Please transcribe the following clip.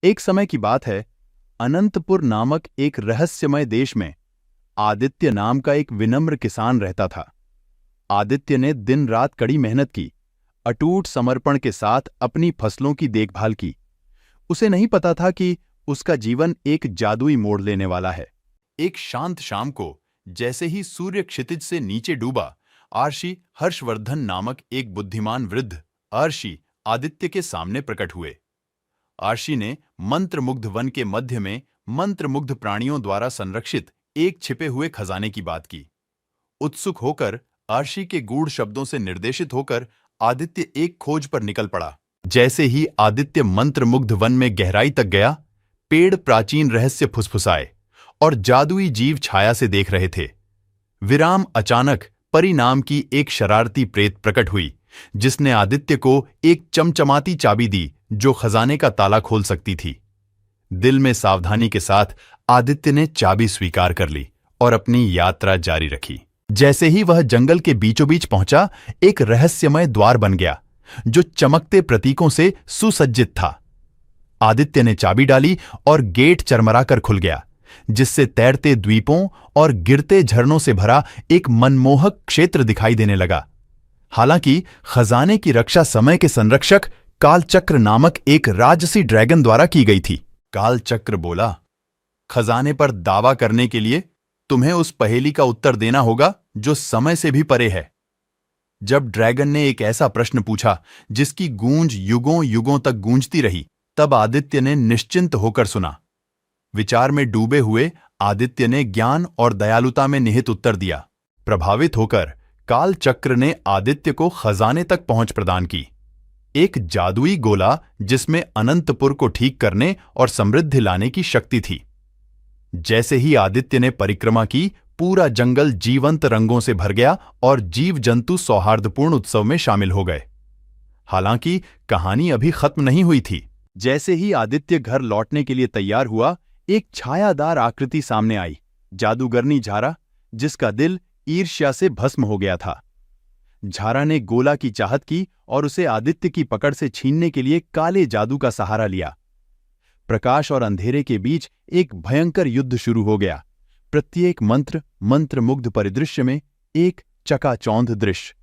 एक समय की बात है, अनंतपुर नामक एक रहस्यमय देश में आदित्य नाम का एक विनम्र किसान रहता था। आदित्य ने दिन रात कड़ी मेहनत की, अटूट समर्पण के साथ अपनी फसलों की देखभाल की। उसे नहीं पता था कि उसका जीवन एक जादुई मोड़ लेने वाला है। एक शांत शाम को जैसे ही सूर्य क्षितिज से नीचे डूबा, आर्षि हर्षवर्धन नामक एक बुद्धिमान वृद्ध आर्षि आदित्य के सामने प्रकट हुए। आर्षि ने मंत्रमुग्ध वन के मध्य में मंत्रमुग्ध प्राणियों द्वारा संरक्षित एक छिपे हुए खजाने की बात की। उत्सुक होकर आर्षि के गूढ़ शब्दों से निर्देशित होकर आदित्य एक खोज पर निकल पड़ा। जैसे ही आदित्य मंत्रमुग्ध वन में गहराई तक गया, पेड़ प्राचीन रहस्य फुसफुसाए और जादुई जीव छाया से देख रहे थे। विराम अचानक परी नाम की एक शरारती प्रेत प्रकट हुई, जिसने आदित्य को एक चमचमाती चाबी दी जो खजाने का ताला खोल सकती थी। दिल में सावधानी के साथ आदित्य ने चाबी स्वीकार कर ली और अपनी यात्रा जारी रखी। जैसे ही वह जंगल के बीचों बीच पहुंचा, एक रहस्यमय द्वार बन गया जो चमकते प्रतीकों से सुसज्जित था। आदित्य ने चाबी डाली और गेट चरमराकर खुल गया, जिससे तैरते द्वीपों और गिरते झरनों से भरा एक मनमोहक क्षेत्र दिखाई देने लगा। हालांकि खजाने की रक्षा समय के संरक्षक कालचक्र नामक एक राजसी ड्रैगन द्वारा की गई थी। कालचक्र बोला, खजाने पर दावा करने के लिए तुम्हें उस पहेली का उत्तर देना होगा जो समय से भी परे है। जब ड्रैगन ने एक ऐसा प्रश्न पूछा जिसकी गूंज युगों युगों तक गूंजती रही, तब आदित्य ने निश्चिंत होकर सुना। विचार में डूबे हुए आदित्य ने ज्ञान और दयालुता में निहित उत्तर दिया। प्रभावित होकर कालचक्र ने आदित्य को खजाने तक पहुंच प्रदान की, एक जादुई गोला जिसमें अनंतपुर को ठीक करने और समृद्धि लाने की शक्ति थी। जैसे ही आदित्य ने परिक्रमा की, पूरा जंगल जीवंत रंगों से भर गया और जीव जंतु सौहार्दपूर्ण उत्सव में शामिल हो गए। हालांकि कहानी अभी खत्म नहीं हुई थी। जैसे ही आदित्य घर लौटने के लिए तैयार हुआ, एक छायादार आकृति सामने आई, जादूगरनी झारा, जिसका दिल ईर्ष्या से भस्म हो गया था। झारा ने गोला की चाहत की और उसे आदित्य की पकड़ से छीनने के लिए काले जादू का सहारा लिया। प्रकाश और अंधेरे के बीच एक भयंकर युद्ध शुरू हो गया। प्रत्येक मंत्र मंत्रमुग्ध परिदृश्य में एक चकाचौंध दृश्य।